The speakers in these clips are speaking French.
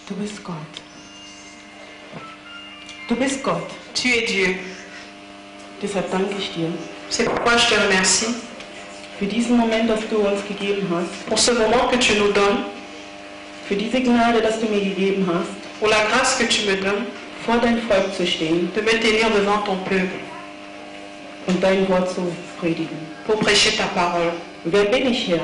Du bist Gott. Du bist Gott. Tu es Dieu. Deshalb danke ich dir C'est pourquoi je te remercie für diesen Moment, das du uns gegeben hast, pour ce moment que tu nous donnes, für diese Gnade, dass du mir gegeben hast, pour la grâce que tu me donnes vor dein Volk zu stehen de me tenir devant ton peuple und dein Wort zu predigen. pour prêcher ta parole. Wer bin ich, Herr,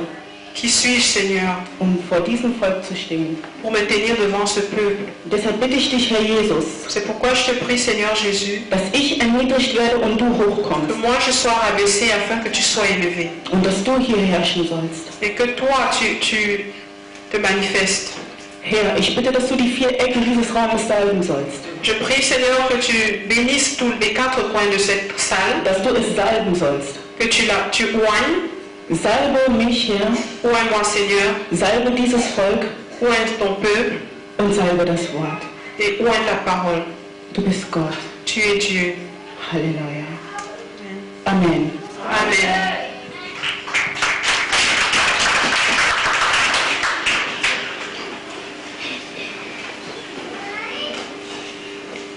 Qui suis-je, Seigneur, um vor diesem Volk zu stehen? pour me tenir devant ce peuple? Deshalb bitte ich dich, Herr Jesus, C'est pourquoi je te prie, Seigneur Jésus, dass ich erniedrigt werde und du que hochkommst moi je sois rabaissé afin que tu sois élevé. und dass du hier herrschen sollst. Et que toi, tu te manifestes. Herr, ich bitte, dass du die 4 Ecken dieses Raumes salben sollst, Je prie, Seigneur, que tu bénisses tous les 4 coins de cette salle, dass du es salben sollst. que tu oignes. Salbe mich, Herr, Oigne-moi, Seigneur. salbe dieses Volk Oigne ton peuple und salbe das Wort. et oigne la parole. Du bist Gott. Tu es Dieu. Halleluja. Amen. Amen.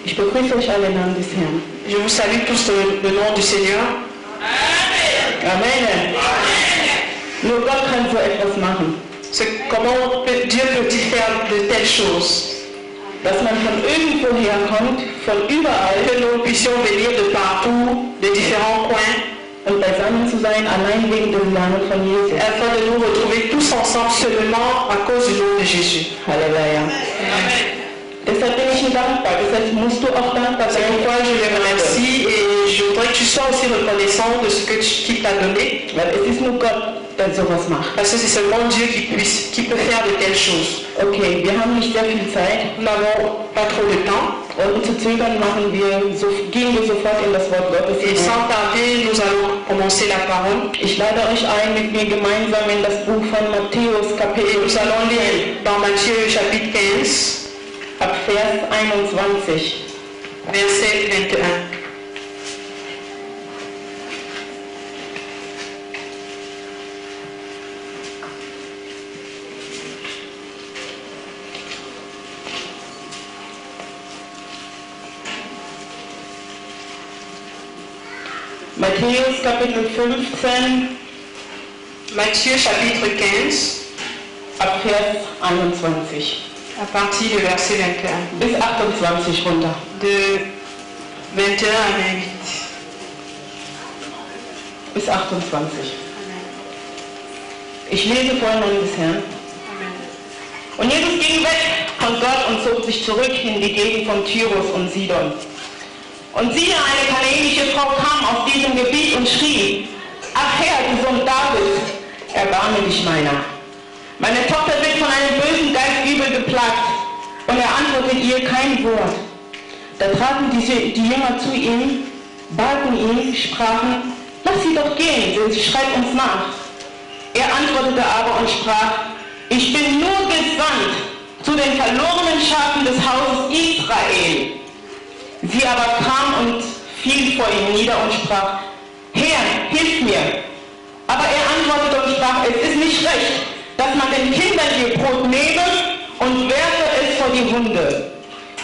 Ich begrüße euch alle im Namen des Herrn. Je vous salue tous le nom du Seigneur. Amen. Nur Gott kann so etwas machen, C'est comment Dieu peut-il faire de telles choses. dass man von irgendwoher kommt, von überall, Que nous puissions venir de partout, de différents coins, und beisammen zu sein, allein wegen des Namen von Jesus. afin de nous retrouver tous ensemble seulement à cause du nom de Jésus. Halleluja. Deshalb bin ich ihm dankbar, deshalb musst du auch dankbar C'est sein. pourquoi je les remercie et je voudrais que tu sois aussi reconnaissant de ce que qu'il t'a donné. Weil es ist nur Gott, der sowas macht. Parce que c'est seulement Dieu qui peut faire de telles choses. Okay, wir haben nicht sehr viel Zeit. Nous n'avons pas trop de temps. Und um zu zögern, gehen wir sofort in das Wort Gottes Et hinein. sans tarder, nous allons commencer la parole. Ich lade euch ein, mit mir gemeinsam in das Buch von Matthäus, Et Kapitel nous allons lire dans Matthieu chapitre 15, ab Vers 21. verset 21. Matthäus, Kapitel 15, Matthieu chapitre 15, ab Vers 21. à partir du verset 21. Bis 28 runter. De 21 à 28. Bis 28. Ich lese vor im Namen des Herrn. Und Jesus ging weg von Gott und zog sich zurück in die Gegend von Tyrus und Sidon. Und siehe, eine kanaänische Frau kam aus diesem Gebiet und schrie: Ach Herr, du Sohn David, erbarme dich meiner. Meine Tochter wird von einem bösen Geist übel geplagt. Und er antwortete ihr kein Wort. Da traten die Jünger zu ihm, baten ihn, sprachen: Lass sie doch gehen, denn sie schreit uns nach. Er antwortete aber und sprach: Ich bin nur gesandt zu den verlorenen Schafen des Hauses Israel. Sie aber kam und fiel vor ihm nieder und sprach: Herr, hilf mir. Aber er antwortete und sprach: Es ist nicht recht, dass man den Kindern ihr Brot nehme und werfe es vor die Hunde.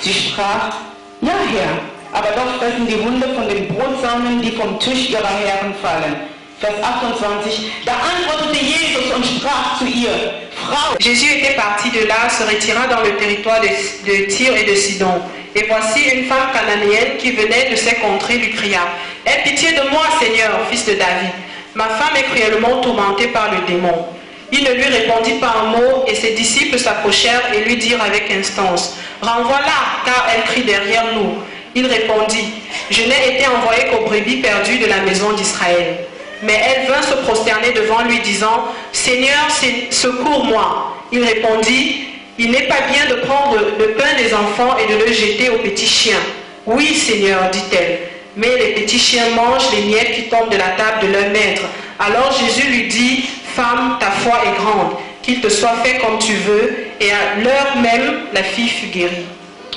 Sie sprach: Ja, Herr, aber doch fressen die Hunde von den Brotsamen, die vom Tisch ihrer Herren fallen. Vers 28. Da antwortete Jesus und sprach zu ihr: Frau. Jésus était parti de là, se retira dans le territoire de Tyr et de Sidon. Et voici une femme cananéenne qui venait de ces contrées lui cria: Aie pitié de moi, Seigneur, fils de David. Ma femme est cruellement tourmentée par le démon. Il ne lui répondit pas un mot et ses disciples s'approchèrent et lui dirent avec instance: Renvoie-la, car elle crie derrière nous. Il répondit: Je n'ai été envoyé qu'aux brebis perdues de la maison d'Israël. Mais elle vint se prosterner devant lui, disant: Seigneur, secours-moi. Il répondit: Il n'est pas bien de prendre le pain des enfants et de le jeter aux petits chiens. Oui, Seigneur, dit-elle, mais les petits chiens mangent les miettes qui tombent de la table de leur maître. Alors Jésus lui dit: Femme, ta foi est grande, qu'il te soit fait comme tu veux. Et à l'heure même, la fille fut guérie.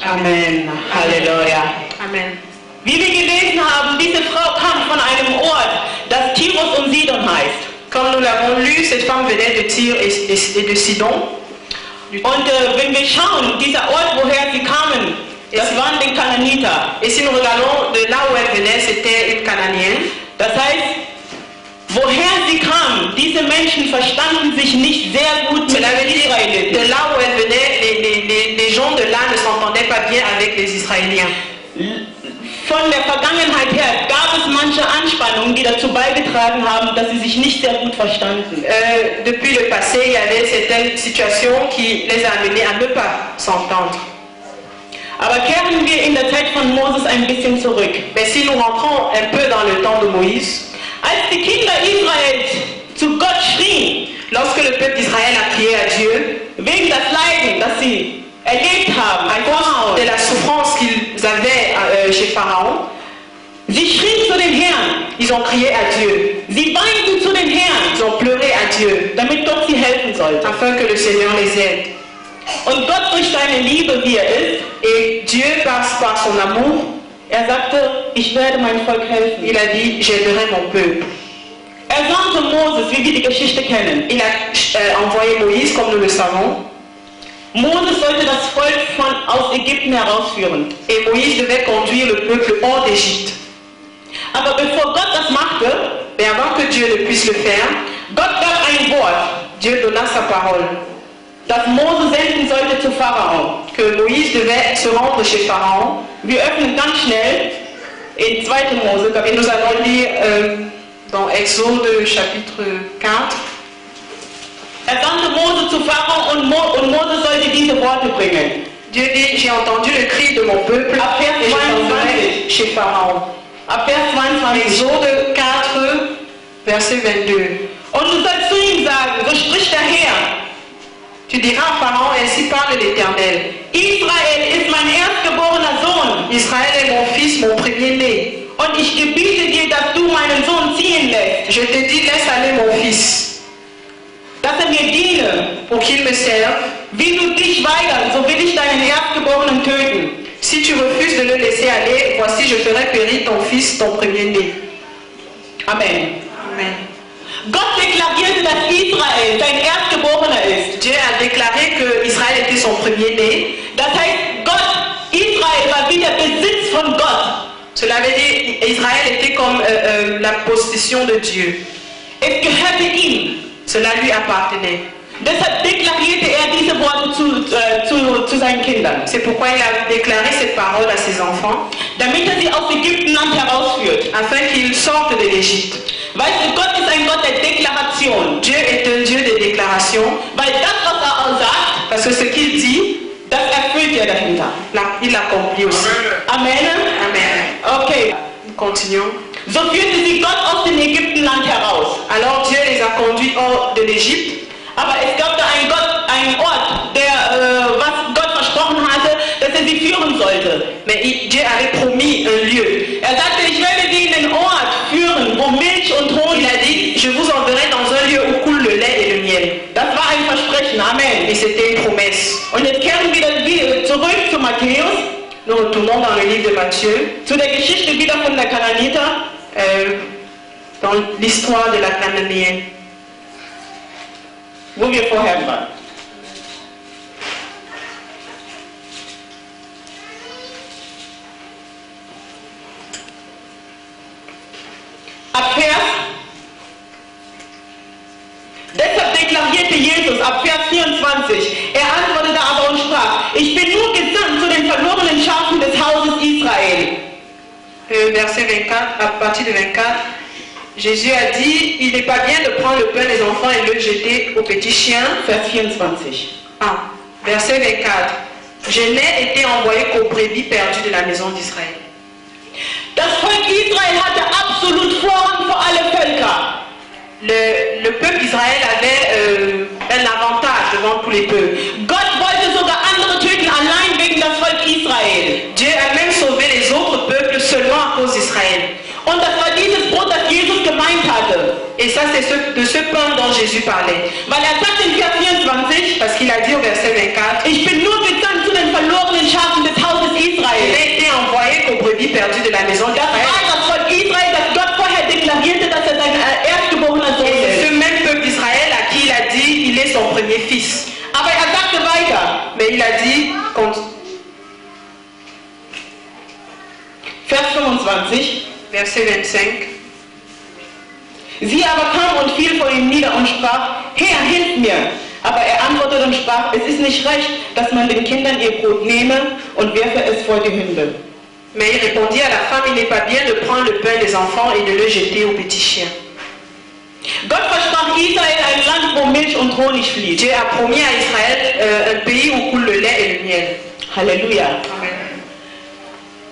Amen. Halleluja. Amen. Wie wir gelesen haben, diese Frau kam von einem Ort, das Tyrus und Sidon heißt. Comme nous l'avons lu, cette femme venait de Tyr et de Sidon. Und wenn wir schauen, dieser Ort, woher sie kamen, das waren die Kananiter. Et si nous regardons de là où elle venait, c'était une Cananéenne. Das heißt, woher sie kamen, diese Menschen verstanden sich nicht sehr gut mit Cela veut den dire Israeliten. de là où elle venait, les gens de là ne s'entendaient pas bien avec les Israéliens. Von der Vergangenheit her gab es manche Anspannungen, die dazu beigetragen haben, dass sie sich nicht sehr gut verstanden. Depuis le passé, il y avait certaines situations qui les amenaient à ne pas s'entendre. Aber kehren wir in der Zeit von Moses ein bisschen zurück. Mais si nous rentrons un peu dans le temps de Moïse, Als die Kinder Israels zu Gott schrien, lorsque le peuple d'Israël a crié à Dieu, wegen das Leiden, das sie erlebt haben, à cause de la souffrance qu'ils avaient chez Pharaon, sie schrien zu dem Herrn, ils ont crié à Dieu. sie weinten zu dem Herrn, Ils ont pleuré à Dieu damit Gott sie helfen sollte. afin que le Seigneur les aide. Und Gott durch seine Liebe, wie er ist, Et Dieu passe par son amour. sagte, ich werde mein Volk helfen. Il a dit, j'aiderai mon peuple. Sandte Moses, wie wir die Geschichte kennen. Il a envoyé Moïse, comme nous le savons. Moses sollte das Volk aus Ägypten herausführen. Et Moïse devait conduire le peuple hors d'Égypte. Aber bevor Gott das machte, Mais avant que Dieu ne puisse le faire, Gott gab ein Wort, Dieu donna sa parole. das Mose senden sollte zu Pharao. Que Moïse devait se rendre chez Pharaon. Wir öffnen ganz schnell in 2. Mose, Et nous allons lire dans Exode chapitre 4. Sandte Mose zu Pharao und Mose sollte diese Worte bringen. Dieu dit, j'ai entendu le cri de mon peuple et je t'enverrai chez Pharaon. Ab Vers 22. Exode 4, verset 22. Und du sollst zu ihm sagen, so spricht der Herr. Tu diras à Pharaon, ainsi parle l'Éternel. Israel ist mein erstgeborener Sohn. Israël est mon fils, mon premier-né. Und ich gebiete dir, dass du meinen Sohn ziehen lässt, Je te dis, laisse aller mon fils, dass mir diene. pour qu'il me serve. Wie du dich weigerst, so will ich deinen Erstgeborenen töten. Si tu refuses de le laisser aller, voici, je ferai périr ton fils, ton premier-né. Amen. Amen. Gott deklarierte, dass Israel sein Erstgeborener ist. Dieu a déclaré que Israël était son premier-né. Das heißt, Israel war wieder Besitz von Gott. Cela veut dire Israël était comme la possession de Dieu. Es gehörte ihm. Cela lui appartenait. Deshalb deklarierte diese Worte zu seinen Kindern. C'est pourquoi il a déclaré cette parole à ses enfants, Damit sie aus Ägyptenland herausführt. afin qu'ils sortent de l'Égypte. Weißt du, Gott ist ein Gott der Deklaration. Dieu est un Dieu de déclaration, Weil das, was auch sagt, parce que ce qu'il dit, das erfüllt er dahinter. il l'accomplit aussi. Amen. Amen. Okay. Continuons. So führte sie Gott aus dem Ägyptenland heraus. Alors Dieu les a conduits hors de l'Égypte. Aber es gab da einen Ort, der, was Gott versprochen hatte, dass er sie führen sollte. Mais Dieu avait promis un lieu. Er sagte, ich werde sie in den Ort führen, wo Milch und Honig. Il a dit, je vous enverrai dans un lieu où coule le lait et le miel. Das war ein Versprechen. Amen. Et c'était une promesse. Und jetzt kehren wir wieder zurück zu Matthäus, Nous retournons dans le livre de Matthieu, zu der Geschichte wieder von der Kananiter. dans l'histoire de la Cananéenne, Wo wir vorher waren. Deshalb deklarierte Jesus ab Vers 24, er antwortete aber und sprach, ich bin nur gesandt zu den verlorenen Schafen des Hauses Israel. verset 24, à partir de 24, Jésus a dit, il n'est pas bien de prendre le pain des enfants et le jeter aux petits chiens. Vers 24. Ah, verset 24, je n'ai été envoyé qu'aux brebis perdues de la maison d'Israël. Das Volk Israel hatte absolut Vorrang vor alle Völker. Le peuple d'Israël avait un avantage devant tous les peuples. Gott wollte sogar andere töten, allein wegen das Volk Israel. Dieu a même sauvé les autres peuples seulement à cause d'Israël. Und das war dieses Brot, das Jesus gemeint hatte. Et ça, c'est de ce pain dont Jésus parlait. Weil sagt in Vers 24, Parce qu'il a dit au verset 24, ich bin nur gesandt zu den verlorenen Schafen des Hauses il Israel. a été envoyé qu'aux brebis perdues de la maison Das d'Israël. war das Volk Israel, das Gott vorher deklarierte, dass er sein erstgeborener Sohn Et c'est ist. ce même peuple d'Israël à qui il a dit, il est son premier fils. Aber sagte weiter. Mais il a dit, Vers 25. verset 25, Sie aber kam und fiel vor ihm nieder und sprach, Herr, hilf mir. Aber er antwortete und sprach, es ist nicht recht, dass man den Kindern ihr Brot nehme und werfe es vor die Hunde. mais il répondit à la femme, il n'est pas bien de prendre le pain des enfants et de le jeter aux petits chiens. Gott versprach Israel ein Land, wo Milch und Honig fließt. Dieu a promis à Israël un pays où coule le lait et le miel. Halleluja. Amen.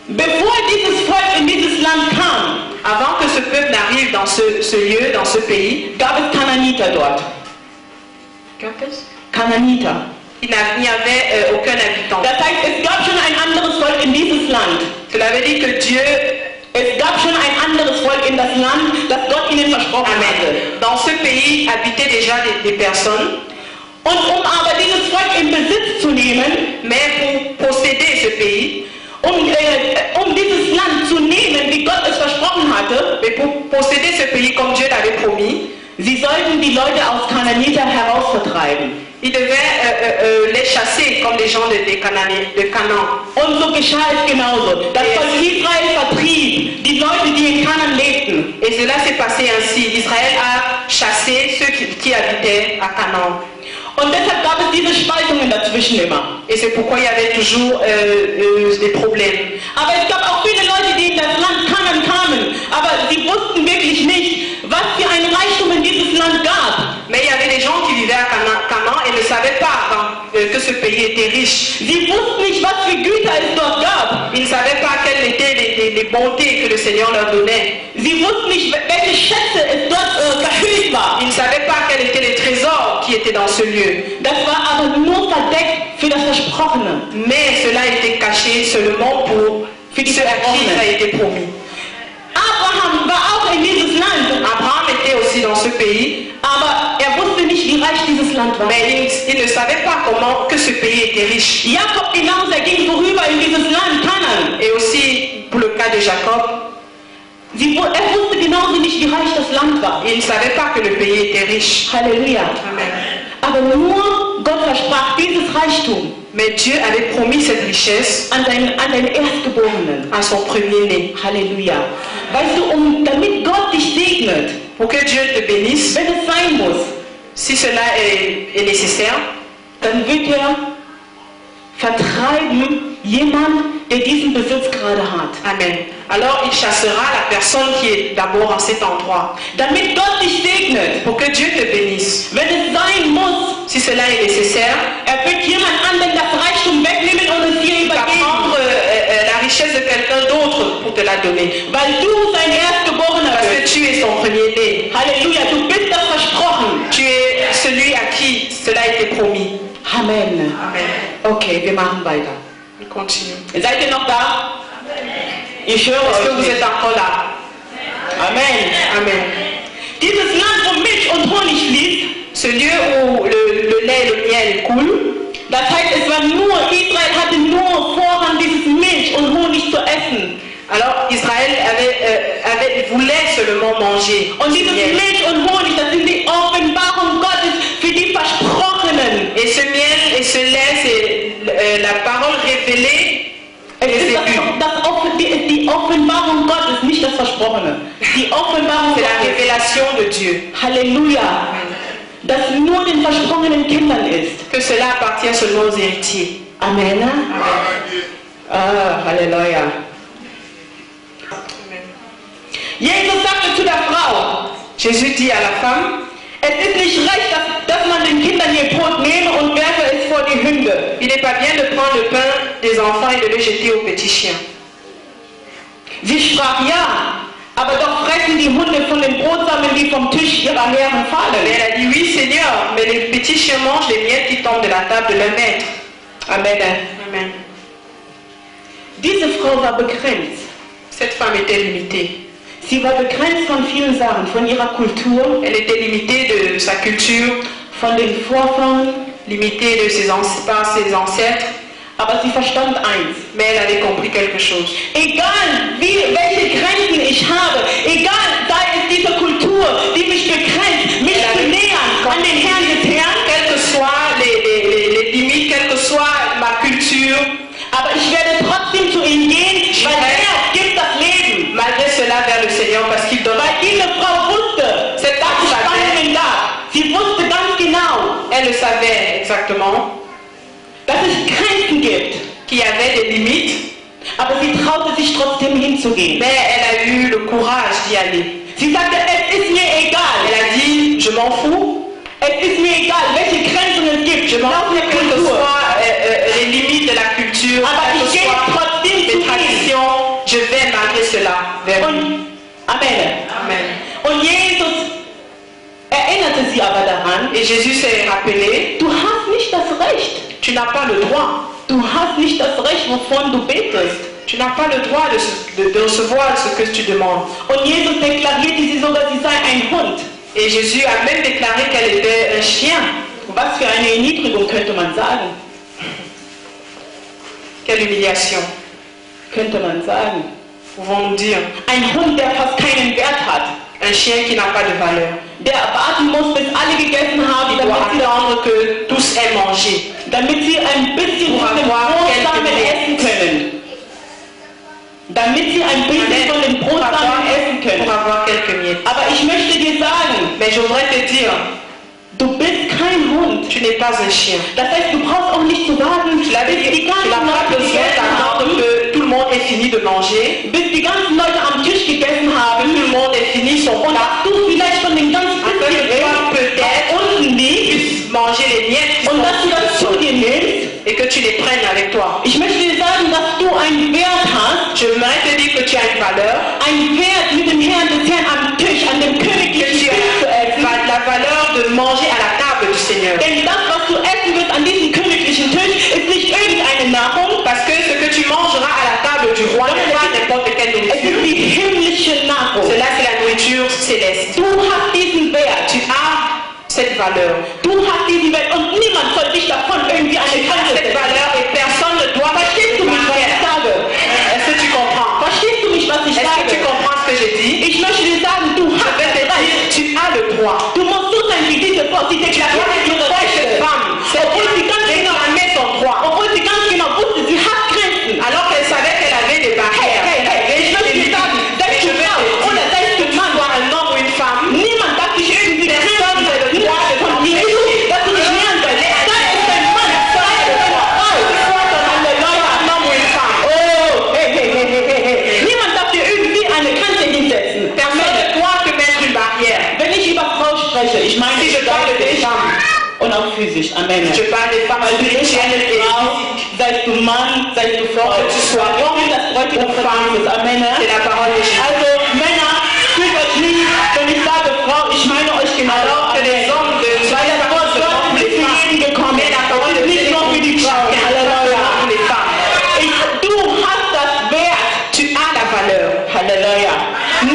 Bevor dieses Volk in dieses Land kam, Avant que ce peuple n'arrive dans ce lieu, dans ce pays, gab es Kananiter dort. Kananiter. Il n'y avait aucun habitant. Das heißt, es gab schon ein anderes Volk in dieses Land. Cela veut dire que Dieu, Es gab schon ein anderes Volk in das Land, das Gott ihnen versprochen hatte. Amen, dans ce pays habitaient déjà des personnes, Und aber dieses Volk in Besitz zu nehmen, mais pour posséder ce pays, dieses Land zu nehmen, wie Gott es versprochen hatte, mais pour posséder ce pays comme Dieu l'avait promis, sie sollten die Leute aus Kananiter herausvertreiben. il devait les chasser comme les gens de Canaan. Und so geschah es genauso. Das Volk Israel vertrieb die Leute, die in Kanan lebten. Et cela s'est passé ainsi. Israël a chassé ceux qui habitaient à Canaan. Und deshalb gab es diese Spaltungen dazwischen immer. Et c'est pourquoi il y avait toujours des problèmes. Aber es gab auch viele Leute, die in das Land Kanan kamen, aber sie wussten wirklich nicht, was für ein Reichtum in dieses Land gab. Mais il y avait des gens qui vivaient à Canaan et ne savaient pas que ce pays était riche. Sie wussten nicht, was für Güter es dort gab. Ils ne savaient pas quelles étaient les bontés que le Seigneur leur donnait. Sie wussten nicht, welche Schätze es dort verhüllt war. Ils ne savaient pas quels étaient les trésors qui étaient dans ce lieu. Das war aber nur verdeckt für das Versprochene. Mais cela était caché seulement pour ceux à qui ça a été promis. Abraham war auch in dieses Land. Abraham était aussi dans ce pays, Aber wusste nicht, wie reich dieses Land war. mais il ne savait pas comment que ce pays était riche. Jakob genauso, ging vorüber in dieses Land Kanan. Et aussi pour le cas de Jacob, wusste genauso nicht, wie reich das Land war. il ne savait pas que le pays était riche. Halleluja. Amen. Aber nur Gott versprach dieses Reichtum Mais Dieu avait promis cette richesse an seinen Erstgeborenen. à son premier-né. Halleluja. Weißt du, damit Gott dich segnet, Pour que Dieu te bénisse, wenn es sein muss, si cela est nécessaire, dann wird vertreiben jemand, der diesen Besitz gerade hat. Amen. Alors il chassera la personne qui est d'abord en cet endroit. Damit Gott dich segnet, Pour que Dieu te bénisse, wenn es sein muss, si cela est nécessaire, wird jemand anderen das Reichtum wegnehmen und es dir il va übergeben. prendre la richesse de quelqu'un d'autre pour te la donner. Weil du sein Erstgeborener Parce que bist. tu es son premier-né. Halleluja, du bist das versprochen. Tu es celui à qui cela a été promis. Amen. Amen. Okay, wir machen weiter. On continue. Seid ihr noch da? Ich höre Est-ce que euch vous nicht. êtes encore là? Amen. Amen. Dieses Land, wo Milch und Honig fließt, Ce lieu où le lait et le miel coulent, das heißt, Israel hatte nur Vorrang, dieses Milch und Honig zu essen. alors Israël voulait seulement manger. Und ce dieses miel. Milch und Honig, das sind die Offenbarung Gottes für die Versprochenen. Et ce miel et ce lait, c'est la parole révélée Es des ist élus. die Offenbarung Gottes, nicht das Versprochene. Die Offenbarung C'est la Gottes. révélation de Dieu. Halleluja. Das nur den versprochenen Kindern ist. Que cela appartient seulement aux héritiers. Amen. Halleluja. Jesus sagte zu der Frau, Jésus dit à la femme, es ist nicht recht, dass man den Kindern ihr Brot nehme und werfe es vor die Hunde. il n'est pas bien de prendre le pain des enfants et de le jeter aux petits chiens. Sie sprach ja, aber doch fressen die Hunde von den Brotsamen, die vom Tisch ihrer Herren Mais fallen. elle a dit, oui Seigneur, mais les petits chiens mangent les miettes qui tombent de la table de leur maître. Amen. Amen. Diese Frau war begrenzt. Cette femme était limitée. Sie war begrenzt von vielen Sachen, von ihrer Kultur, Elle était limitée de sa culture, von den Vorfahren, limitée par ses ancêtres, aber sie verstand eins. mais elle avait compris quelque chose. Egal welche Grenzen ich habe, egal sei es diese Kultur, die mich begrenzt, mich zu nähern an den Herrn des Herrn, Quelles que soient exactement dass es Grenzen gibt. qu'il y avait des limites, Aber sie traute sich trotzdem hinzugehen. mais elle a eu le courage d'y aller. Sie sagte, es ist mir egal. Elle a dit, je m'en fous, Es ist mir egal, welche Grenzen es gibt. je m'en fous Laufende quelles que Kultur. soient les limites de la culture, Aber quelles ich que gehe soient trotzdem les zu ihm. traditions, je vais malgré cela vers lui. Und, Amen. Amen. Und Jesus erinnerte sie aber daran, Et Jésus s'est rappelé, du hast nicht das Recht. tu n'as pas le droit. Du hast nicht das Recht, wovon du betest. Tu n'as pas le droit de recevoir ce que tu demandes. Und Jesus deklarierte sie sogar, sie sei ein Hund. Et Jésus a même déclaré qu'elle était un chien. Was für eine Erniedrigung könnte man sagen? Quelle humiliation, Könnte man sagen. pouvons-nous dire. Ein Hund, der fast keinen Wert hat. Un chien qui n'a pas de valeur. Der warten muss, bis alle gegessen haben, Il doit attendre que tous aient mangé. damit sie ein bisschen von dem Brotsamen essen können. Damit sie ein bisschen von dem Brotsamen essen Pour können. avoir quelques miettes. Aber ich möchte dir sagen, Mais je voudrais te dire, du bist kein Hund. tu n'es pas un chien. Das heißt, du brauchst auch nicht zu warten, bis die Tu ganzen n'as pas Leute besoin gegessen d'attendre haben, que tout le monde ait fini de manger, bis die ganzen Leute am Tisch gegessen que haben tout le monde ait fini son und plat, dass du vielleicht von den ganzen afin que bisschen toi was peut-être unten liegt puisses manger les miettes qui und dass du sont das zu sur le dir sol nimmst. et que tu les prennes avec toi. Ich möchte dir sagen, dass du einen Wert hast, Je voudrais te dire que tu as une valeur, einen Wert mit dem Herrn des Herrn am Tisch, an dem que königlichen tu Tisch zu as essen. la valeur de manger à la table du Seigneur. Denn das, was du essen wirst an diesem königlichen Tisch, ist nicht irgendeine Nahrung, Parce que ce que tu mangeras à la table du roi n'est pas n'importe quelle es ist nourriture. die himmlische Nahrung. Cela, c'est la nourriture céleste. Du hast diesen Wert. Tu as cette valeur. Du hast diesen Wert und niemand soll dich davon irgendwie eine Tu as Grenze cette setzen. valeur et personne ne doit Verstehst du mich, was ich sage? Est-ce que tu comprends? Verstehst du mich, was ich Est-ce que tu sage? comprends ce que je dis? Ich möchte dir sagen, du Je hast vais das te Recht. dire, tu as le droit. Du musst so sein wie diese Frau, sie deklariert ihre Rechte. Obwohl sie ganz genau, Réclamer son droit. obwohl sie ganz genau wusste, sie hat Grenzen. Alors qu'elle savait qu'elle avait des barrières. Ich möchte dir sagen, sei Et du je vais Frau te oder sei du dire, Mann, soit un homme ou une femme, niemand darf dich irgendwie Personne grenzen, n'a le nur droit de von Jesus, dass du dich nähern sollst. Sei es dein Mann, sei es deine Frau, Halleluja. un homme ou une femme. Oh, hey. Niemand darf dir irgendwie eine Grenze hinsetzen. Personne ne doit te mettre une barrière. Wenn ich über Frau spreche, ich meine Si je parle des femmes, und auch physisch, Amen. je parle des femmes Weil du bist eine spirituelles et Frau, seist du Mann, seist du Frau, Que tu sois homme das Bräutigam ou von femme, Jesus, Amen. c'est la parole de Jésus. Also Männer, fühlt euch nicht, wenn ich sage Frau, ich meine euch genau. Alors que les hommes de Weil das Wort Gottes ist für jeden gekommen. mais la parole de Es ist nicht Dieu nur für die est Frauen. chacun, Halleluja. pas pour les femmes. Du hast das Wert. Tu as la valeur. Halleluja.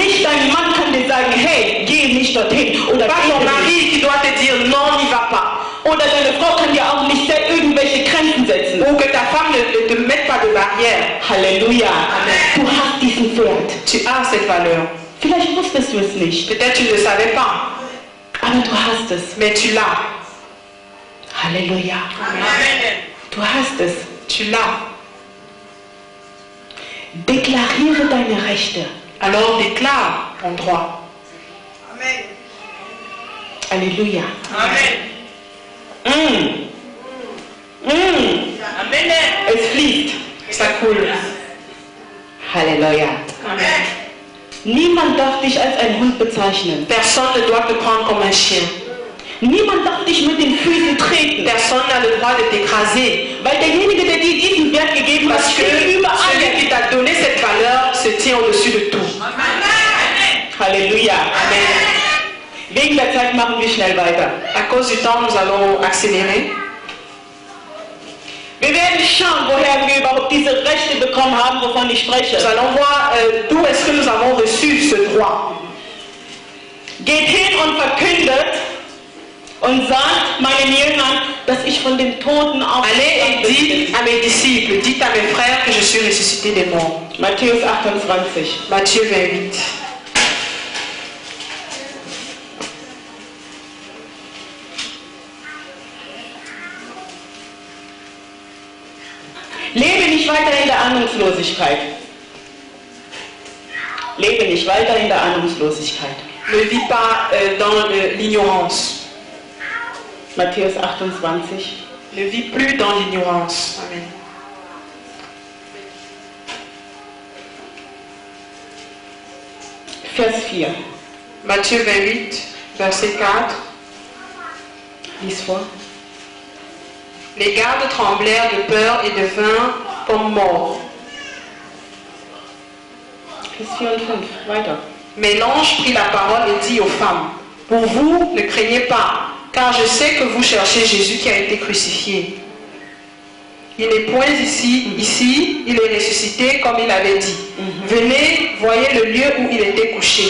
Nicht dein Mann kann dir sagen, hey, geh nicht dorthin. Oder Pas geh ton nicht. mari qui doit te dire non, n'y va pas. Oder deine Frau kann dir auch nicht irgendwelche Grenzen setzen. Ou que ta femme ne te mette pas de barrière. Halleluja. Amen. Du hast diesen Wert. Tu as cette valeur. Vielleicht wusstest du es nicht, Peut-être tu ne le savais pas, aber du hast es. mais tu l'as. Halleluja. Du hast es. Tu l'as. Deklariere deine Rechte. Alors déclare ton droit. Halleluja. Es fließt. Ça coule. Halleluja. Amen. Niemand darf dich als ein Hund bezeichnen. Personne ne doit te prendre comme un chien. Niemand darf dich mit den Füßen treten. Personne n'a le droit de t'écraser. Weil derjenige, der dir diesen Wert gegeben hat, Parce que steht über celui allem. qui t'a donné cette valeur se tient au-dessus de tout. Halleluja. Amen. Wegen der Zeit machen wir schnell weiter. À cause du temps, nous allons accélérer. Wir werden schauen, woher wir überhaupt diese Rechte bekommen haben, wovon ich spreche. Nous allons voir d'où est-ce que nous avons reçu ce droit. Geht hin und verkündet und sagt meinen Jüngern, dass ich von den Toten Allez et auferstanden dites bin. à mes disciples, dites à mes frères que je suis ressuscité des morts. Matthäus 28. Matthieu 28. Lebe nicht weiter in der Ahnungslosigkeit. Lebe nicht weiter in der Ahnungslosigkeit. Ne vis pas dans l'ignorance. Matthäus 28. Ne vis plus dans l'ignorance. Amen. Vers 4. Matthieu 28, verset 4. Lies vor. Les gardes tremblèrent de peur et devinrent comme morts. Vers 4 und 5. Weiter. Mais l'ange prit la parole et dit aux femmes, pour vous, ne craignez pas, car je sais que vous cherchez Jésus qui a été crucifié. Il n'est point ici, il est ressuscité comme il avait dit. Venez, voyez le lieu où il était couché.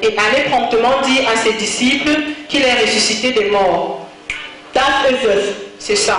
Et allez promptement dire à ses disciples qu'il est ressuscité des morts. Das ist es. C'est ça.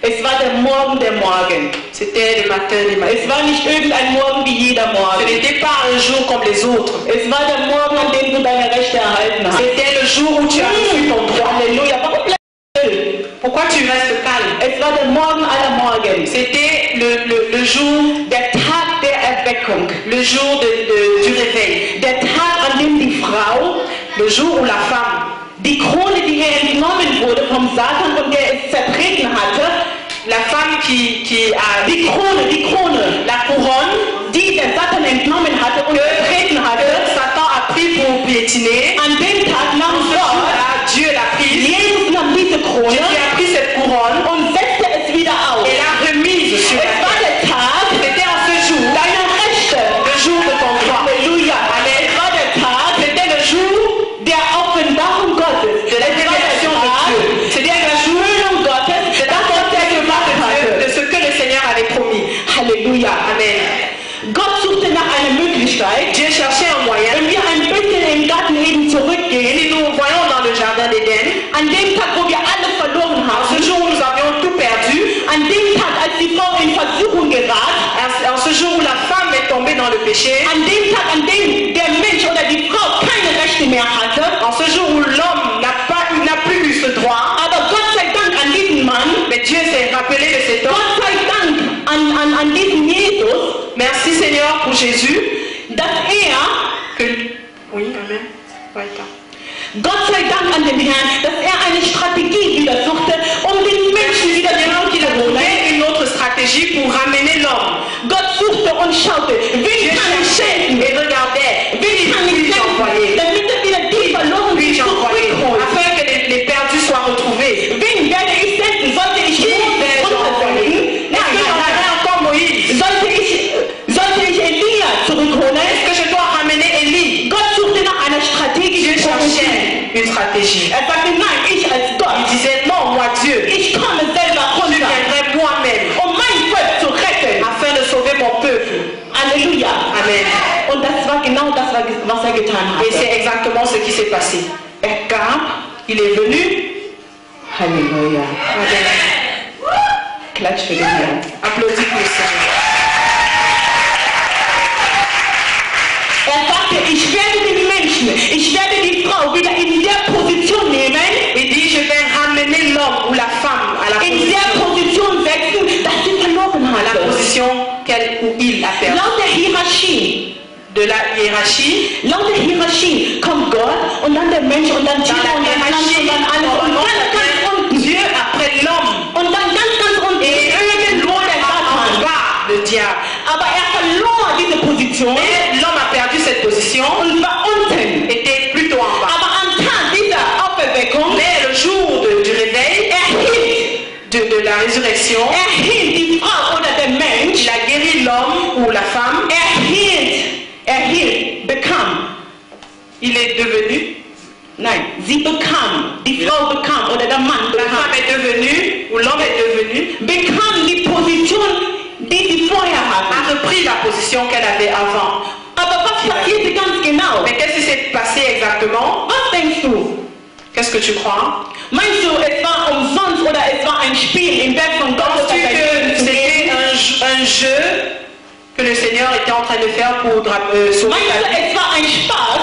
Es war der Morgen der Morgen. C'était le matin des matins. Es war nicht irgendein Morgen wie jeder Ce Morgen. n'était pas un jour comme les autres. Es war der Morgen, an dem du deine Rechte erhalten hast. C'était le jour où tu as reçu ton droit. Halleluja. Warum bleibst du still? Pourquoi tu restes calme? Es war der Morgen aller Morgen. C'était le jour, Der Tag der Erweckung. le jour du réveil. Der Tag, an dem die Frau Le jour où la femme, die Krone, die ihr entnommen wurde vom Satan und der es zertreten hatte, la femme qui a die Krone, la couronne die der Satan entnommen hatte und zertreten que hatte, Satan a pris pour piétiner, an dem Tag nahm Gott, Dieu l'a prise. Jesus nahm diese Krone Jésus a pris cette couronne und setzte es wieder auf. et l'a remise sur la Es war tête. der Tag C'était en ce jour, deiner Rechte. le jour de ton droit. Halleluja. Es war der Tag C'était le jour der Offenbarung Gottes. de la révélation de Dieu. C'était le jour Erfüllung Gottes, de das was er gemacht hatte. de ce que le Seigneur avait promis. Halleluja. Amen. Gott suchte nach einer Möglichkeit, Dieu cherchait un moyen. wenn wir ein bisschen im Garten Eden zurückgehen, Si nous voyons dans le jardin d'Éden, an dem Tag, wo wir alles verloren en haben, ce jour où nous avions tout perdu, an dem Tag, als die Frau in Versuchung gerat, en ce jour où la femme est tombée dans le péché, an dem Tag, an dem der Mensch oder die Frau keine Rechte mehr hatte, en ce jour où l'homme n'a plus eu ce droit, aber Gott sei Dank an diesen Mann, mais Dieu s'est rappelé de cet homme. Gott sei Dank an diesen Jesus, Merci Seigneur pour Jésus. dass Que... Oui, Amen. Weiter. Gott sei Dank an dem Herrn, dass eine Strategie wieder suchte, den Menschen wieder Il a trouvé une autre stratégie pour ramener l'homme. Gott suchte und schaute, wen kann ich schenken, Et regardez, wen kann ich schenken, damit er wieder die verloren zurückholt. afin que les perdus soient retrouvés. Wen werde ich senden? Sollte ich runtersenden? Encore Moïse. Sollte ich Elia zurückholen? Est-ce que je dois ramener Élie? Gott suchte nach einer strategischen Dieu cherchait une stratégie. Er sagte, nein, ich als Il Gott, disait non, moi Dieu, ich komme selber je runter, viendrai moi-même mein Volk zu retten. afin de sauver mon peuple. Halleluja. Amen. Und das war genau das, was er getan Et c'est hatte. exactement ce qui s'est passé. Er gab, Il est venu. Halleluja. Amen. Klatsch für den Herrn. Applaudis pour le Seigneur. Er sagte, ich werde den Menschen, ich werde die Frau wieder in der Position nehmen, Il dit, je vais ramener l'homme ou la femme à la in der Position setzen, dass sie verloren hatte. position qu'elle ou il a perdu. Laut der Hierarchie, De la hiérarchie, kommt Gott und dann der Mensch und dann Tiere und dann Pflanzen und dann alles und ganz unten. Dieu après l'homme Und dann ganz unten et irgendwo der en Satan. bas le diable. Aber er verlor diese Position Et l'homme a perdu cette position, und war unten. était plutôt en bas. Aber am Tag dieser Auferweckung Mais le jour du réveil, de la résurrection, erhielt die Frau oder der Mensch, il a guéri l'homme ou la femme. bekam. Il est devenu, Nein, sie bekam, die Frau bekam oder der Mann la bekam, femme est devenue, ou l'homme est devenu, bekam die Position, die sie vorher hatte. a repris la position qu'elle avait avant. Aber was passierte ganz genau? Mais qu'est-ce qui s'est passé exactement? Was denkst du? Qu'est-ce que tu crois? Meinst du, es war umsonst oder es war ein Spiel im Werk von Gott? Penses-tu que c'était un jeu que le Seigneur était en train de faire pour sauver Meinst la du, vie? es war ein Spaß?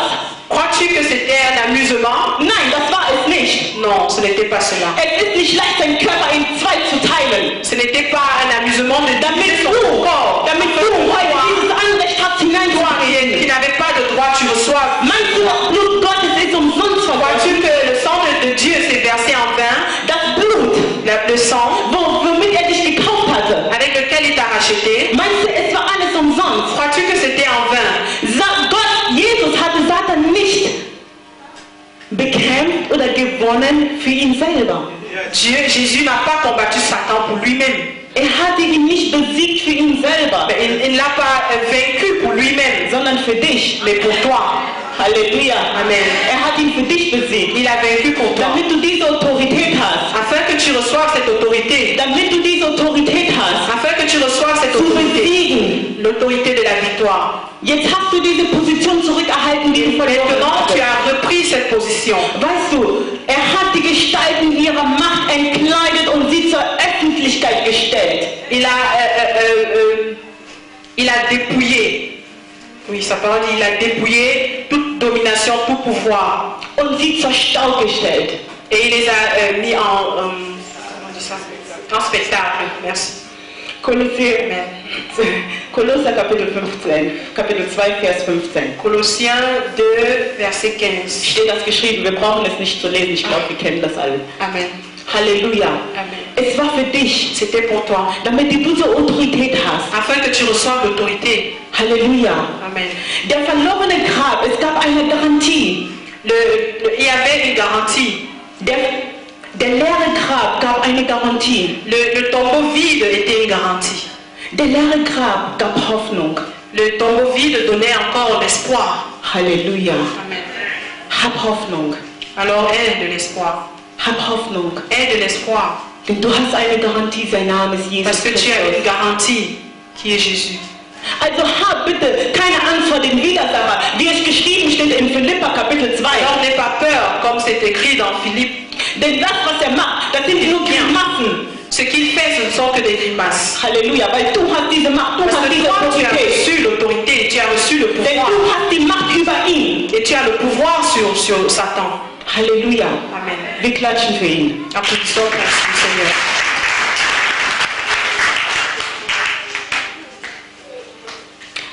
Crois-tu que c'était un amusement? Nein, das war es nicht. Non, ce n'était pas cela. Es ist nicht leicht, den Körper in zwei zu teilen. Ce n'était pas un amusement de Damit diviser du, son corps. damit du heute dieses Anrecht hast, Qui hineinzugehen. n'avait pas de droit, tu reçois. Meinst du, das Blut Gottes ist umsonst Crois-tu vergossen? que le sang de Dieu s'est versé en vain? Das Blut, Le womit dich gekauft hatte. avec lequel il t'a racheté, Meinst du, es war alles umsonst? crois-tu que c'était en vain? Jesus hatte Satan nicht bekämpft oder gewonnen für ihn selber. Jésus n'a pas combattu Satan pour lui-même. Hatte ihn nicht besiegt für ihn selber, Il ne l'a pas vaincu pour lui-même, sondern für dich. mais pour toi. Halleluja. Amen. Hat ihn für dich besiegt. Il a vaincu pour toi. Damit du diese Autorität hast. Afin que tu reçoives cette autorité. Damit du diese Autorität hast. Afin que tu reçoives cette autorité. L'autorité de la victoire. Jetzt hast du diese Position zurückerhalten, die du verloren Maintenant, hast. tu as repris cette position. Weißt du, hat die Gestalten ihrer Macht entkleidet und sie zur Öffentlichkeit gestellt. Il a dépouillé. Oui, sa parole dit, il a dépouillé toute domination, tout pouvoir. Und sie zur Stau gestellt. Et il les a mis en, comment on dit ça? En spectacle. Merci. Kolosser Kapitel 15, Kapitel 2, Vers 15. Colossiens 2, Verset 15. Steht das geschrieben, wir brauchen es nicht zu lesen, ich glaube, wir kennen das alle. Amen. Halleluja. Amen. Es war für dich, C'était pour toi. damit du diese Autorität hast. Afin que tu reçoives l'autorité. Halleluja. Amen. Der verlorene Grab, es gab eine Garantie. Il y avait une garantie. Der leere Grab gab eine Garantie. Le tombeau vide était une garantie. Der leere Grab gab Hoffnung. Le tombeau vide donnait encore l'espoir. Halleluja. Amen. Hab Hoffnung. Alors aie de l'espoir. Hab Hoffnung. Aie de l'espoir. Denn du hast eine Garantie, sein Name ist Jesus Parce que tu as une Christus. garantie qui est Jésus. Also hab bitte keine Angst vor den Widersacher, wie es geschrieben steht in Philipper Kapitel 2. Alors n'aie pas peur, comme c'est écrit dans Philippe. Denn das, was macht, das sind nur Grimassen. Ce qu'il fait, ce ne sont que des grimaces. Halleluja, weil du hast diese Macht, du Parce hast que diese toi, tu as Autorität. reçu l'autorité, tu as reçu le Denn pouvoir. du hast die Macht über ihn. Et tu as le pouvoir sur Satan. Halleluja. Amen. Wir klatschen für ihn. Applaudissons pour le Seigneur.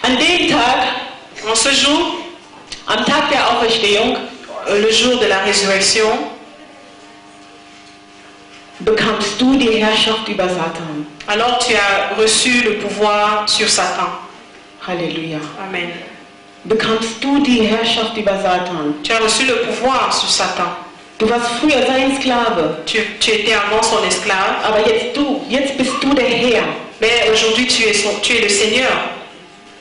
An dem Tag, En ce jour, am Tag der Auferstehung, le jour de la résurrection, bekamst du die Herrschaft über Satan. alors tu as reçu le pouvoir sur Satan. Halleluja. Amen. Bekamst du die Herrschaft über Satan. Tu as reçu le pouvoir sur Satan. Du warst früher sein Sklave, Tu étais avant son esclave, aber jetzt bist du der Herr. mais aujourd'hui tu es le Seigneur.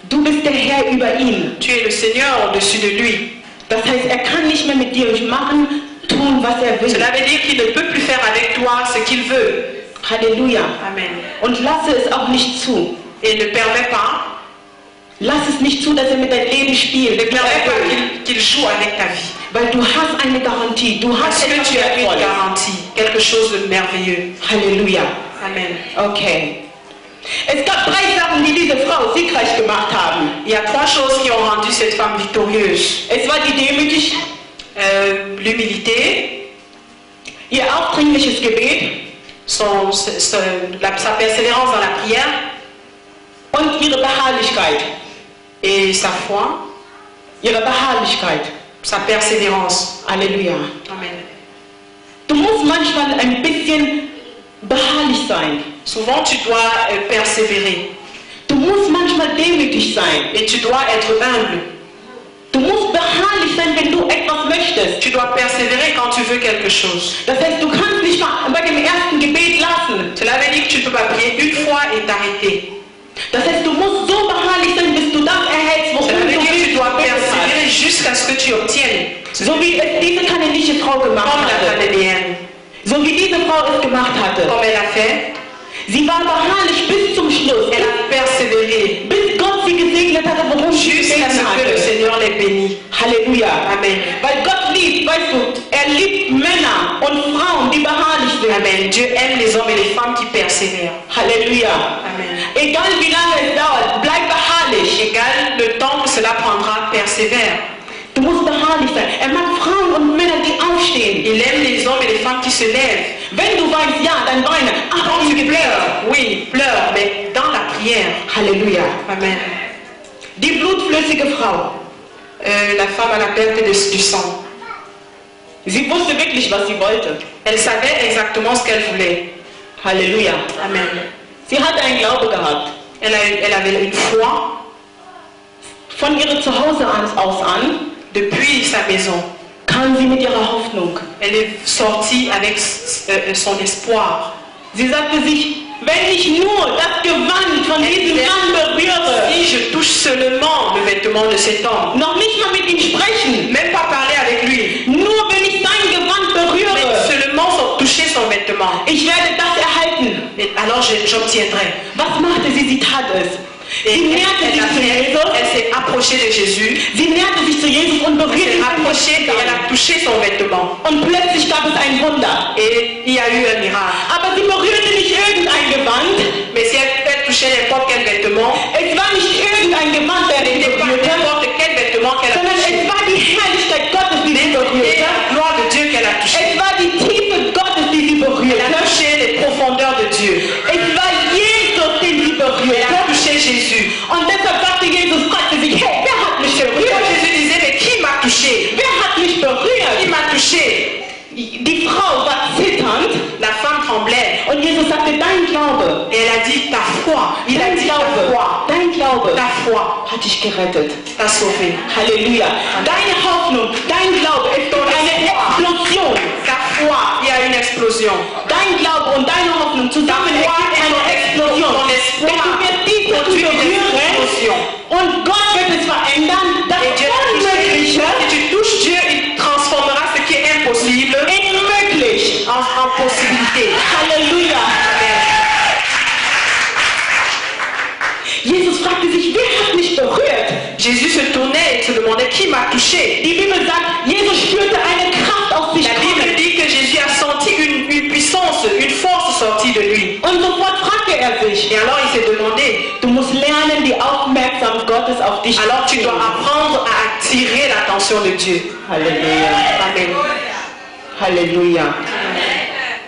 Du bist der Herr über ihn. Tu es le Seigneur au-dessus de lui. Das heißt, kann nicht mehr mit dir machen, tun, was will. Cela veut dire qu'il ne peut plus faire avec toi ce qu'il veut. Halleluja. Amen. Und lasse es auch nicht zu. Et ne permet pas, Lass es nicht zu, dass mit deinem Leben spielt. ne permet pas qu'il joue avec ta vie. Weil du hast eine Garantie. Du hast Parce que etwas tu as une Wertvolles. garantie, quelque chose de merveilleux. Halleluja. Amen. Okay. Es gab 3 Sachen, die diese Frau siegreich gemacht haben. Il y a 3 choses qui ont rendu cette femme victorieuse. Es war die Demütigkeit, L'humilité, ihr aufdringliches Gebet sa persévérance dans la prière und ihre Beharrlichkeit. et sa foi, Ihre Beharrlichkeit. sa persévérance. Halleluja. Amen. Du musst manchmal ein bisschen beharrlich sein. Souvent tu dois persévérer Du musst manchmal demütig sein. et tu dois être humble. Du musst beharrlich sein, wenn du etwas möchtest. Tu dois persévérer quand tu veux quelque chose. Das heißt, du kannst nicht mal bei dem ersten Gebet lassen. Cela veut dire que tu ne peux pas prier une fois et t'arrêter. Das heißt, du musst so beharrlich sein, bis du das erhältst, Cela wofür veut du dire que tu dois gebetet hast. persévérer jusqu'à ce que tu obtiennes. So wie es diese kananische Frau gemacht Comme la hatte. Cananéenne. So wie diese Frau es gemacht hatte. Comme elle a fait, Sie war beharrlich bis zum Schluss. elle a persévéré Bis Gott sie gesegnet hatte, worum sie jusqu'à ce gebeten que le hatte. Seigneur les bénit. Halleluja. Amen. Weil Gott liebt, weißt du, er liebt Männer und Frauen, die beharrlich sind. Amen. Dieu aime les hommes et les femmes qui persévèrent. Halleluja. Amen. Egal wie lange es dauert, bleib beharrlich. Égal le temps que cela prendra, persévère. Du musst beharrlich sein. Er mag Frauen und Männer, die aufstehen. Il aime les hommes et les femmes qui se lèvent. Wenn du weinst, ja, dann weine. Aber Quand im tu Gebet. pleures, oui, pleure, mais dans la prière. Halleluja. Amen. Die blutflüssige Frau. La femme à la perte du sang. Sie wusste wirklich, was sie wollte. Elle savait exactement ce qu'elle voulait. Halleluja. Amen. Sie hatte einen Glaube gehabt. Elle avait une foi Von ihrem Zuhause aus an depuis sa maison. kam sie mit ihrer Hoffnung. Elle est sortie avec son espoir. Sie sagte sich, wenn ich nur das Gewand von diesem Mann berühre, Si je touche seulement le vêtement de cet homme, noch nicht mal mit ihm sprechen, même pas parler avec lui, nur wenn ich sein Gewand mais berühre, seulement toucher son vêtement, ich werde das erhalten. et alors j'obtiendrai. Was machte sie? Sie tat es. Et Sie näherte sich zu Jesus, elle s'est approchée de Jésus, sie näherte sich zu Jesus und elle berührte s'est ihn. rapprochée et elle a touché son vêtement. Und plötzlich gab es ein Wunder. Et il y a eu un miracle. Aber sie berührte nicht irgendein Gewand. Mais si elle touchait n'importe quel vêtement, Es war nicht irgendein Gewand, der ce sie n'était pas berührte, n'importe quel vêtement qu'elle a sondern touché, es war die Herrlichkeit Gottes, die sie mais berührte. la gloire de Dieu qu'elle a touché. Es war die Tiefe Gottes, die sie Elle a berührte. touché les profondeurs de Dieu. Es war Jesus, den sie Elle a berührte. touché Jésus. Und deshalb sagte Jesus, fragte sich, hey, wer hat mich Quand berührt? Jésus disait, mais qui m'a touché? Wer hat mich Qui berührt? m'a touché? Die Frau war zitternd La femme tremblait. und Jesus sagte, dein Glaube, Et elle a dit, ta foi. Il a dein dit, ta Glaube, foi. dein Glaube Ta foi hat dich gerettet. t'a sauvé. Halleluja. Deine Hoffnung, dein Glaube ist durch eine Explosion. Ta foi, il y a une explosion. Dein Glaube und deine Hoffnung zusammen ergibt eine Explosion. Denn du wirst dies dazu berühren und Gott wird es verändern. Das Et Dieu, Unmögliche si tu touches Dieu, il transformera ce qui est impossible in möglich. en possibilité. Halleluja. Amen. Jesus fragte sich, wer hat mich berührt? Jésus se tournait et se demandait qui m'a touché. Die Bibel sagt, Jesus spürte eine Kraft auf sich La Bible kommen. dit que Jésus a senti une puissance, une force sortie de lui. Und sofort fragte er sich, Et alors il s'est demandé, du musst lernen, die Aufmerksamkeit Gottes auf dich alors zu tu dois ziehen. apprendre à attirer l'attention de Dieu. Halleluja. Amen. Halleluja.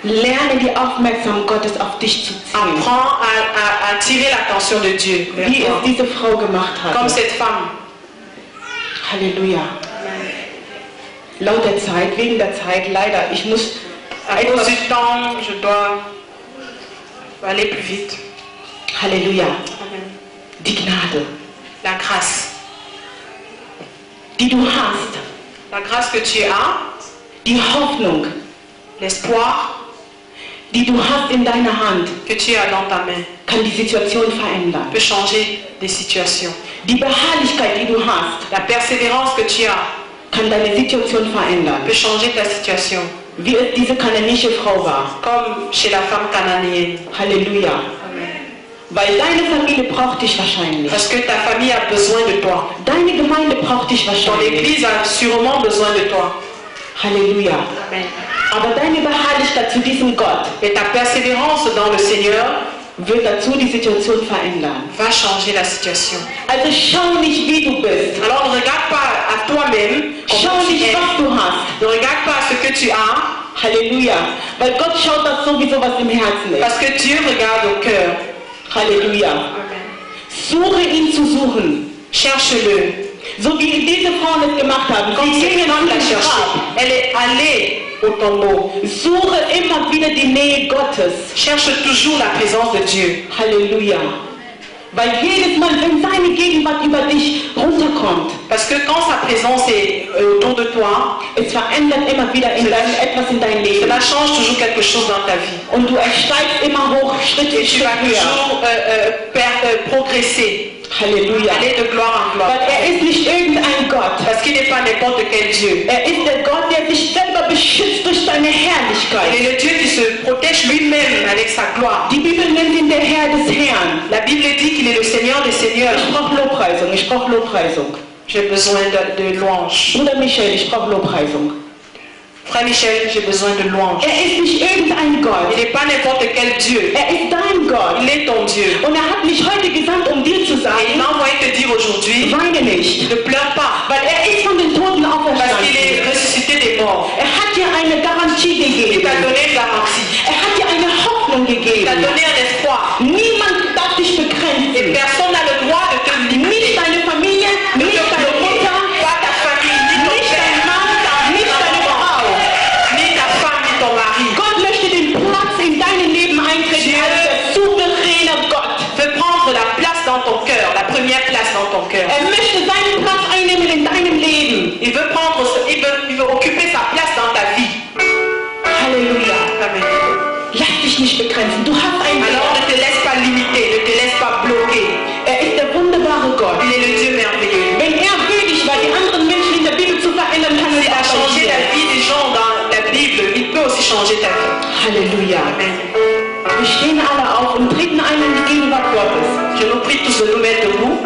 Lerne die Aufmerksamkeit Gottes auf dich zu ziehen. Apprends à attirer l'attention de Dieu. vers Wie es toi. diese Frau gemacht Comme hat. cette femme. Halleluja. Laut der Zeit, wegen der Zeit, leider, ich muss À cause du temps, je dois aller plus vite. Halleluja. Amen. Die Gnade, La grâce. die du hast, La grâce que tu as, die Hoffnung, l'espoir die du hast in deiner Hand, que tu as dans ta main, kann die Situation verändern. peut changer des situations. Die Beharrlichkeit, die du hast, La persévérance que tu as kann deine Situation verändern. peut changer ta situation. Wie es diese kananische Frau war. Comme chez la femme cananéenne. Halleluja. Amen. Weil deine Familie braucht dich wahrscheinlich. Parce que ta famille a besoin de toi. Deine Gemeinde braucht dich Ton wahrscheinlich. église a sûrement besoin de toi. Halleluja. Amen. Aber deine Beharrlichkeit zu diesem Gott Et ta persévérance dans le Seigneur wird dazu die Situation verändern. va changer la situation. Also schau nicht, wie du bist. Alors ne regarde pas à toi-même Schau comment tu nicht, es. was du hast. Ne regarde pas ce que tu as, Halleluja. Weil Gott schaut das sowieso, was im Herzen ist. parce que Dieu regarde au cœur. Halleluja. Amen. Suche ihn zu suchen. Cherche-le. So wie diese Frauen es gemacht haben. Comme Sie cette gingen femme an l'a das cherché. Grab. Elle est allée au tombeau. Suche immer wieder die Nähe Gottes. Cherche toujours la présence de Dieu. Halleluja. Weil jedes Mal, wenn seine Gegenwart über dich runterkommt, Parce que quand sa présence est autour de toi, es verändert immer wieder etwas in dein Leben. cela change toujours quelque chose dans ta vie. Und du steigst immer hoch, Schritt für Et tu Schritt vas höher. toujours progresser, Halleluja. aller de gloire en gloire. Weil er ist nicht irgendein Gott. Parce qu'il n'est pas n'importe quel Dieu. Er ist der Gott, der sich selber beschützt durch seine Il Herrlichkeit. est le Dieu qui se protège lui-même avec sa gloire. Die Bibel nennt ihn der Herr des Herrn. La Bible dit qu'il est le Seigneur des Seigneurs. Ich brauche Lobpreisung, ich brauche Lobpreisung. J'ai besoin de louange. Bruder Michael, ich brauche Lobpreisung. Frère Michel, j'ai besoin de louange. Er ist nicht irgendein Il Gott. n'est pas n'importe quel Dieu. Er ist dein Gott. Il est ton Dieu. Und er hat mich heute gesandt, um dir zu Et il sagen, m'a envoyé te dire aujourd'hui, weine nicht. ne pleure pas. Weil er ist von den Toten Parce qu'il auferstanden. est ressuscité des morts. Er hat dir eine Garantie Il gegeben. t'a donné une garantie. Er hat dir eine Hoffnung Il t'a gegeben. donné un espoir. Niemand darf dich Et begrenzen. personne n'a le droit de te Nicht limiter. deine Familie, De nicht te deine bloquer. Mutter, Pas ta famille, ni ton nicht dein père, Mann, nicht deine Frau. ni ta femme, ni ton mari. Gott möchte den Platz in deinem Leben eintreten première place dans ton cœur. Möchte seinen Platz einnehmen in deinem Leben. Il veut occuper sa place dans ta vie. Halleluja. Amen. Lass dich nicht begrenzen. Du hast einen Alors ne te laisse pas limiter, ne te laisse pas bloquer. Ist der wunderbare Gott. Il est le Dieu merveilleux. Wenn würdig war, die anderen Menschen in der Bibel zu verändern, kann S'il a changé la vie des gens dans la Bible, il peut aussi changer ta vie. Halleluja. Amen. Wir stehen alle auf und treten ein in die Gegenwart Gottes. Je nous prie tous de nous mettre debout.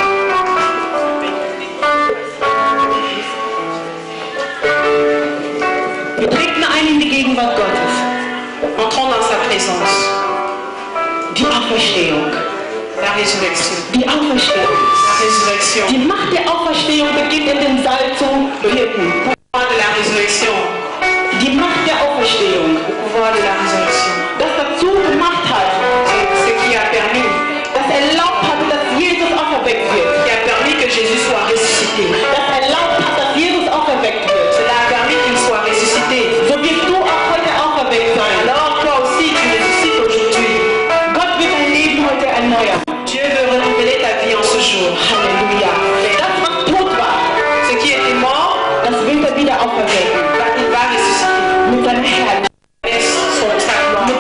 Wir treten ein in die Gegenwart Gottes. Entrons dans sa présence. Die Auferstehung. La résurrection. Die Auferstehung. La résurrection. Die Macht der Auferstehung beginnt in den Saal zu wirken. Le pouvoir de la résurrection. Die Macht der Auferstehung. Le pouvoir de la résurrection. Das dazu gemacht hat, Ce qui a permis. das erlaubt hat, dass Jesus auferweckt wird. Qui a permis que Jésus soit ressuscité. Das erlaubt hat, dass Jesus auferweckt wird. Cela a permis qu'il soit ressuscité. So wirst du auch heute auferweckt sein. Alors toi aussi tu ressuscites aujourd'hui. Gott wird dein Leben heute erneuern. Dieu veut renouveler ta vie en ce jour. Halleluja. Das, was tot war, Ce qui était mort, das wird er wieder auferwecken. il va ressusciter. Mit seiner Herrlichkeit, Sa gloire. mit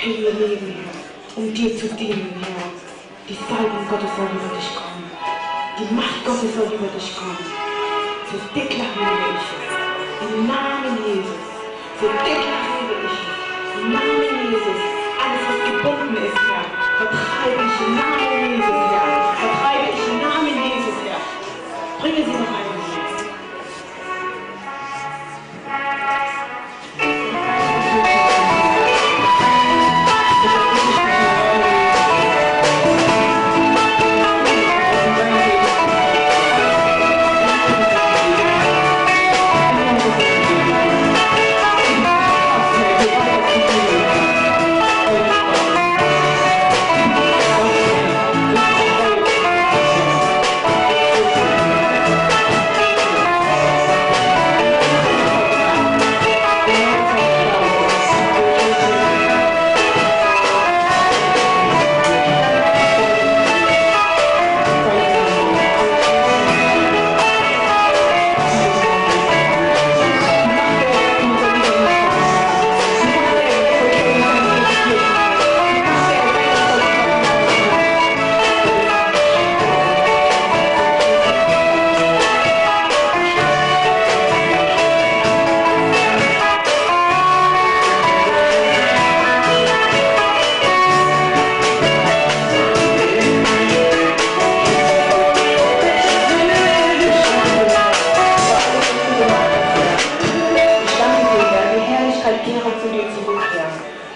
für ihr Leben, Herr, um dir zu dienen, Herr. Die Salbung Gottes soll über dich kommen. Die Macht Gottes soll über dich kommen. So deklariere ich es. Im Namen Jesus. So deklariere ich es. Im Namen Jesus. Alles, was gebunden ist, Herr, vertreibe ich im Namen Jesus, Herr. Vertreibe ich im Namen Jesus, Herr. Bringe sie noch einmal.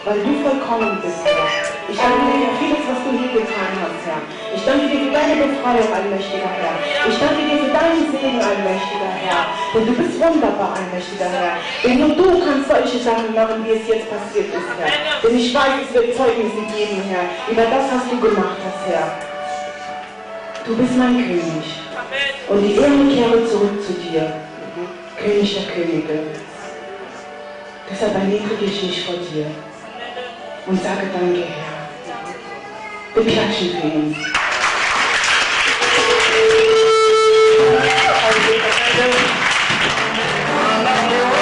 Weil du vollkommen bist, Herr. Ich danke dir für vieles, was du hier getan hast, Herr. Ich danke dir für deine Befreiung, allmächtiger Herr. Ich danke dir für deinen Segen, allmächtiger Herr. Denn du bist wunderbar, allmächtiger Herr. Denn nur du kannst solche Sachen machen, wie es jetzt passiert ist, Herr. Denn ich weiß, es wird Zeugnisse geben, Herr, über das, was du gemacht hast, Herr. Du bist mein König. Und die Ehre kehre zurück zu dir, König der Könige. Deshalb erniedrige ich mich vor dir und sage danke, Herr. Wir klatschen für ihn. Applaus